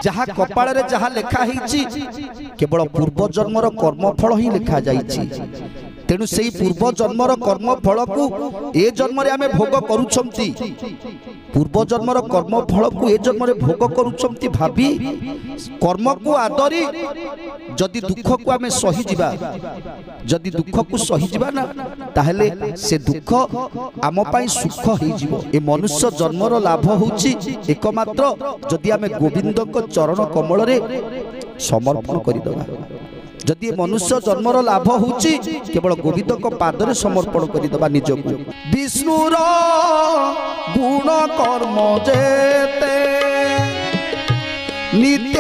जहाँ कपाल रे जहाँ लेखा ही केवल पूर्व जन्मर कर्मफल ही लिखा जाइछि। तेणु से पूर्व जन्मर कर्मफल को ए जन्म रे आमे भोग करूछंती, पूर्व जन्मर कर्मफल को ए जन्म रे भोग करूछंती भाबी कर्म को आदरी जदि दुख को आमे सही जिबा, जदि दुख को सही जिबा ना ताहले से दुख आम पाई सुख ही जिवो। ए मनुष्य जन्मर लाभ होउछि एकमात्र जदि आमे गोविंद को चरण कमल रे समर्पण करि दबा। जदि मनुष्य जन्मर लाभ होउछि केवल गोविंद को पादरे समर्पण करि दबा निज को। विष्णुर गुण कर्म जेते नित्य